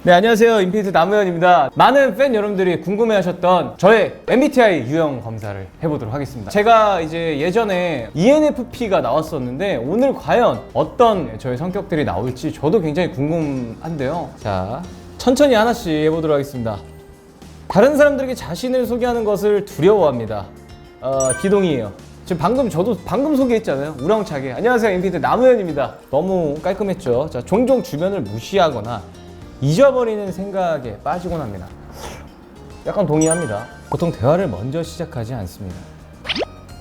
네, 안녕하세요. 인피니트 남우현입니다. 많은 팬 여러분들이 궁금해하셨던 저의 MBTI 유형 검사를 해보도록 하겠습니다. 제가 이제 예전에 ENFP가 나왔었는데 오늘 과연 어떤 저의 성격들이 나올지 저도 굉장히 궁금한데요. 자, 천천히 하나씩 해보도록 하겠습니다. 다른 사람들에게 자신을 소개하는 것을 두려워합니다. 비동이에요. 지금 저도 방금 소개했잖아요. 우렁차게. 안녕하세요. 인피니트 남우현입니다. 너무 깔끔했죠. 자, 종종 주변을 무시하거나 잊어버리는 생각에 빠지곤 합니다. 약간 동의합니다. 보통 대화를 먼저 시작하지 않습니다.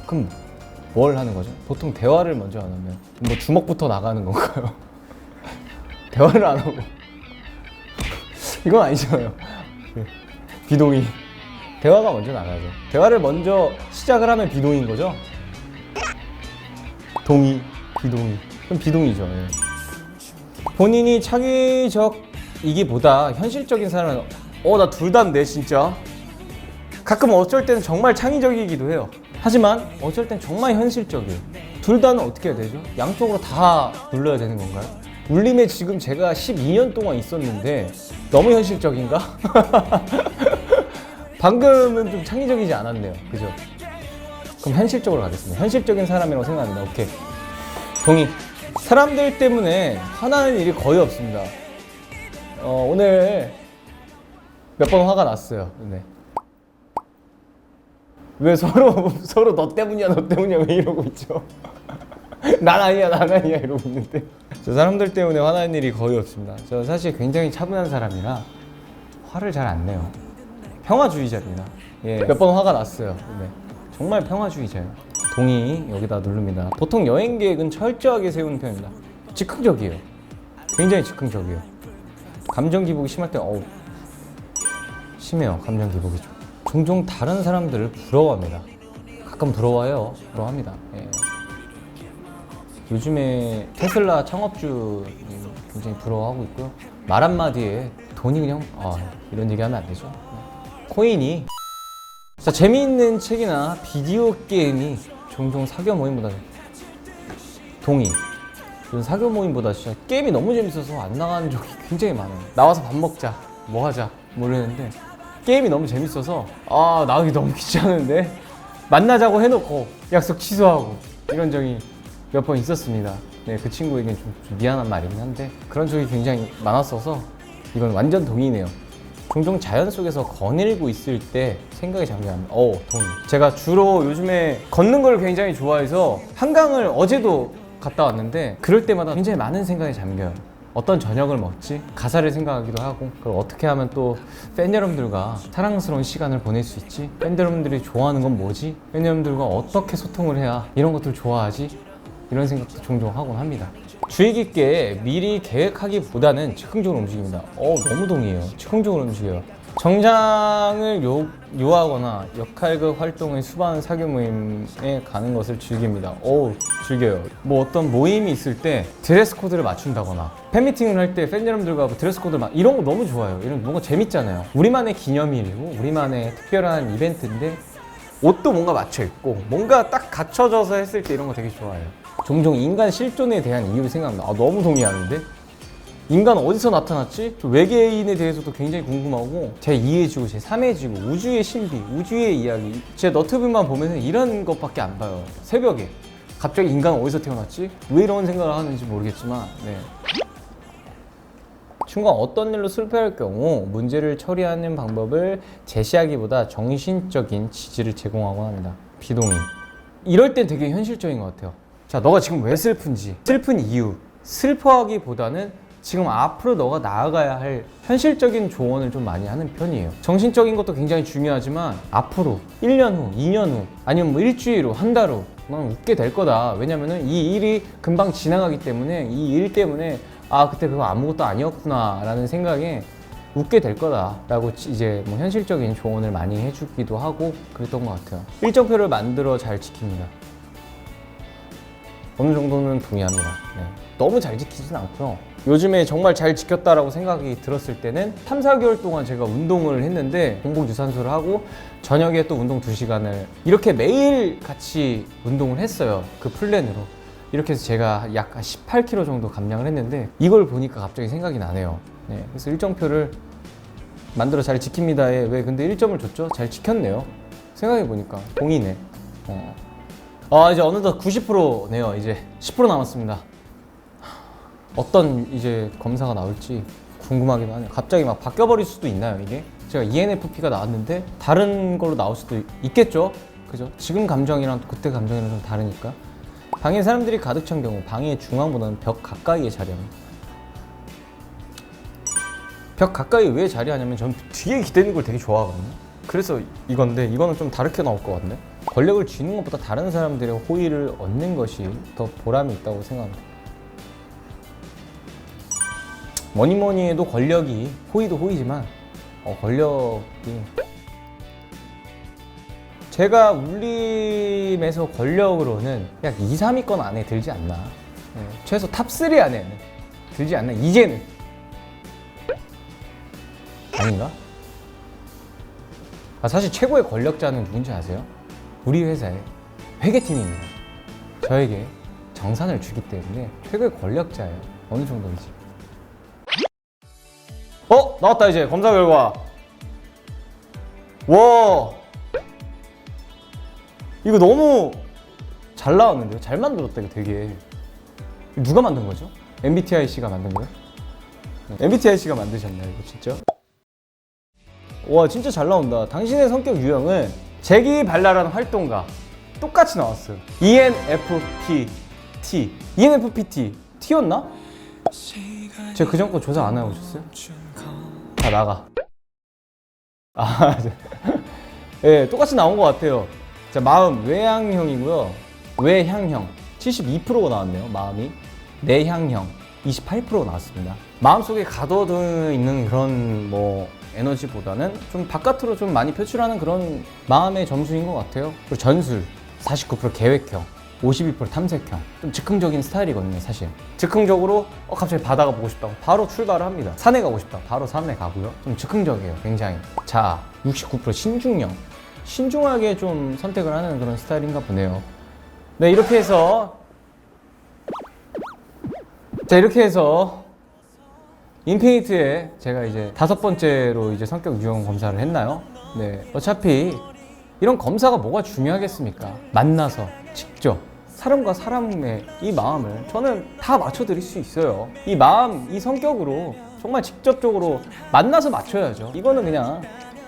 그럼 뭘 하는 거죠? 보통 대화를 먼저 안 하면 뭐 주먹부터 나가는 건가요? 대화를 안 하고 이건 아니잖아요. 비동의. 대화가 먼저 나가죠. 대화를 먼저 시작을 하면 비동의인 거죠? 동의, 비동의. 그럼 비동의죠. 예. 본인이 창의적이기보다 현실적인 사람은 나 둘 다인데 진짜. 가끔 어쩔 때는 정말 창의적이기도 해요. 하지만 어쩔 땐 정말 현실적이에요. 둘 다는 어떻게 해야 되죠? 양쪽으로 다 눌러야 되는 건가요? 울림에 지금 제가 12년 동안 있었는데 너무 현실적인가? 방금은 좀 창의적이지 않았네요. 그죠? 그럼 현실적으로 가겠습니다. 현실적인 사람이라고 생각합니다. 오케이. 동의. 사람들 때문에 화나는 일이 거의 없습니다. 오늘 몇 번 화가 났어요. 네. 왜 서로 너 때문이야 왜 이러고 있죠? 난 아니야 이러고 있는데 저 사람들 때문에 화나는 일이 거의 없습니다. 저 사실 굉장히 차분한 사람이라 화를 잘 안 내요. 평화주의자입니다. 예, 몇 번 화가 났어요. 네. 정말 평화주의자예요. 동의 여기다 누릅니다. 보통 여행 계획은 철저하게 세우는 편입니다. 즉흥적이에요. 굉장히 즉흥적이에요. 감정 기복이 심할 때 심해요. 감정 기복이 좀. 종종 다른 사람들을 부러워합니다. 가끔 부러워요. 부러워합니다. 예. 요즘에 테슬라 창업주 굉장히 부러워하고 있고요. 말 한마디에 돈이 그냥 이런 얘기하면 안 되죠. 코인이. 자, 재미있는 책이나 비디오 게임이 종종 사교 모임보다 동의. 저는 사교 모임보다 진짜 게임이 너무 재밌어서 안 나가는 적이 굉장히 많아요. 나와서 밥 먹자, 뭐 하자 모르는데 게임이 너무 재밌어서 나가기 너무 귀찮은데 만나자고 해놓고 약속 취소하고 이런 적이 몇 번 있었습니다. 네, 그 친구에겐 좀 미안한 말이긴 한데 그런 적이 굉장히 많았어서 이건 완전 동의네요. 종종 자연 속에서 거닐고 있을 때 생각이 잠겨합니다. 동의. 제가 주로 요즘에 걷는 걸 굉장히 좋아해서 한강을 어제도 갔다 왔는데 그럴 때마다 굉장히 많은 생각이 잠겨요. 어떤 저녁을 먹지? 가사를 생각하기도 하고 그걸 어떻게 하면 또 팬 여러분들과 사랑스러운 시간을 보낼 수 있지? 팬 여러분들이 좋아하는 건 뭐지? 팬 여러분들과 어떻게 소통을 해야 이런 것들 좋아하지? 이런 생각도 종종 하곤 합니다. 주의 깊게 미리 계획하기보다는 즉흥적으로 움직입니다. 너무 동의해요. 즉흥적으로 움직여요. 정장을 요하거나 역할극 활동을 수반하는 사교 모임에 가는 것을 즐깁니다. 즐겨요. 뭐 어떤 모임이 있을 때 드레스 코드를 맞춘다거나 팬미팅을 할 때 팬 여러분들과 드레스 코드를 이런 거 너무 좋아요. 이런 뭔가 재밌잖아요. 우리만의 기념일이고 우리만의 특별한 이벤트인데 옷도 뭔가 맞춰 입고 뭔가 딱 갖춰져서 했을 때 이런 거 되게 좋아해요. 종종 인간 실존에 대한 이유를 생각합니다. 너무 동의하는데? 인간 어디서 나타났지? 외계인에 대해서도 굉장히 궁금하고 제2의 지구, 제3의 지구, 우주의 신비, 우주의 이야기 제 너튜브만 보면 이런 것밖에 안 봐요. 새벽에 갑자기 인간은 어디서 태어났지? 왜 이런 생각을 하는지 모르겠지만 네. 친구가 어떤 일로 실패할 경우 문제를 처리하는 방법을 제시하기보다 정신적인 지지를 제공하곤 합니다. 비동의. 이럴 땐 되게 현실적인 것 같아요. 자, 너가 지금 왜 슬픈지, 슬픈 이유, 슬퍼하기보다는 지금 앞으로 너가 나아가야 할 현실적인 조언을 좀 많이 하는 편이에요. 정신적인 것도 굉장히 중요하지만 앞으로 1년 후, 2년 후, 아니면 뭐 일주일 후, 한 달 후 넌 웃게 될 거다. 왜냐면은 이 일이 금방 지나가기 때문에 이 일 때문에 그때 그거 아무것도 아니었구나 라는 생각에 웃게 될 거다 라고 이제 뭐 현실적인 조언을 많이 해주기도 하고 그랬던 것 같아요. 일정표를 만들어 잘 지킵니다. 어느 정도는 동의합니다. 네. 너무 잘 지키진 않고요. 요즘에 정말 잘 지켰다라고 생각이 들었을 때는 3, 4개월 동안 제가 운동을 했는데 공복 유산소를 하고 저녁에 또 운동 2시간을 이렇게 매일 같이 운동을 했어요. 그 플랜으로. 이렇게 해서 제가 약 18kg 정도 감량을 했는데 이걸 보니까 갑자기 생각이 나네요. 네, 그래서 일정표를 만들어 잘 지킵니다에 왜 근데 1점을 줬죠? 잘 지켰네요. 생각해보니까 공이네. 이제 어느덧 90%네요. 이제 10% 남았습니다. 어떤 이제 검사가 나올지 궁금하기도 하네요. 갑자기 막 바뀌어버릴 수도 있나요, 이게? 제가 ENFP가 나왔는데 다른 걸로 나올 수도 있겠죠? 그죠? 지금 감정이랑 그때 감정이랑 좀 다르니까. 방에 사람들이 가득 찬 경우 방의 중앙보다는 벽 가까이에 자리합니다. 벽 가까이 왜 자리하냐면 전 뒤에 기대는 걸 되게 좋아하거든요. 그래서 이건데 이거는 좀 다르게 나올 것 같네. 권력을 쥐는 것보다 다른 사람들의 호의를 얻는 것이 더 보람이 있다고 생각합니다. 뭐니 해도 권력이 호의도 호의지만 권력이 제가 울림에서 권력으로는 약 2, 3위권 안에 들지 않나. 최소 탑3 안에는 들지 않나. 이제는 아닌가? 사실 최고의 권력자는 누군지 아세요? 우리 회사의 회계팀입니다. 저에게 정산을 주기 때문에 최고의 권력자예요. 어느 정도인지. 나왔다 이제 검사 결과. 와, 이거 너무 잘 나왔는데요? 잘 만들었다 이거 되게. 누가 만든 거죠? MBTIC가 만든 거예요? MBTIC가 만드셨나요 이거 진짜? 와 진짜 잘 나온다. 당신의 성격 유형은 재기발랄한 활동가. 똑같이 나왔어요. ENFP-T. ENFP-T. T였나? 제가 그전 거 조사 안 해보셨어요? 다 나가. 네, 똑같이 나온 것 같아요. 자, 마음 외향형이고요. 외향형 72%가 나왔네요. 마음이 내향형 28% 나왔습니다. 마음속에 가둬져 있는 그런 에너지보다는 좀 바깥으로 좀 많이 표출하는 그런 마음의 점수인 것 같아요. 그리고 전술 49% 계획형, 52% 탐색형. 좀 즉흥적인 스타일이거든요, 사실. 즉흥적으로 갑자기 바다가 보고 싶다고 바로 출발을 합니다. 산에 가고 싶다 바로 산에 가고요. 좀 즉흥적이에요, 굉장히. 자, 69% 신중형. 신중하게 좀 선택을 하는 그런 스타일인가 보네요. 네, 이렇게 해서 인피니트에 제가 이제 5번째로 이제 성격 유형 검사를 했나요? 네, 어차피 이런 검사가 뭐가 중요하겠습니까? 만나서 직접 사람과 사람의 이 마음을 저는 다 맞춰드릴 수 있어요. 이 마음, 이 성격으로 정말 직접적으로 만나서 맞춰야죠. 이거는 그냥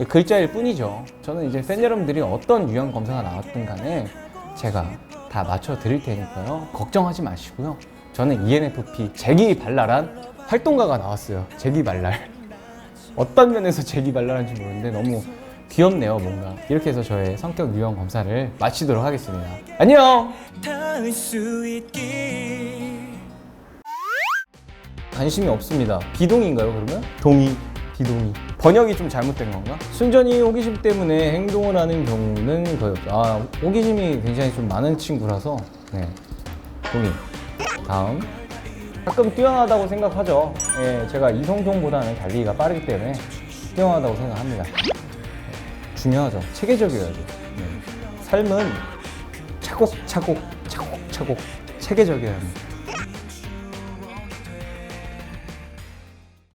글자일 뿐이죠. 저는 이제 팬 여러분들이 어떤 유형 검사가 나왔든 간에 제가 다 맞춰드릴 테니까요. 걱정하지 마시고요. 저는 ENFP 재기발랄한 활동가가 나왔어요. 재기발랄. 어떤 면에서 재기발랄한지 모르는데 너무 귀엽네요, 뭔가. 이렇게 해서 저의 성격 유형 검사를 마치도록 하겠습니다. 안녕! 관심이 없습니다. 비동인가요, 그러면? 동의, 비동의. 번역이 좀 잘못된 건가? 순전히 호기심 때문에 행동을 하는 경우는 거의 없죠. 호기심이 굉장히 좀 많은 친구라서, 네. 동의. 다음. 가끔 뛰어나다고 생각하죠. 예, 제가 이성종보다는 달리기가 빠르기 때문에 뛰어나다고 생각합니다. 중요하죠. 체계적이어야죠. 삶은 차곡차곡 체계적이어야 합니다.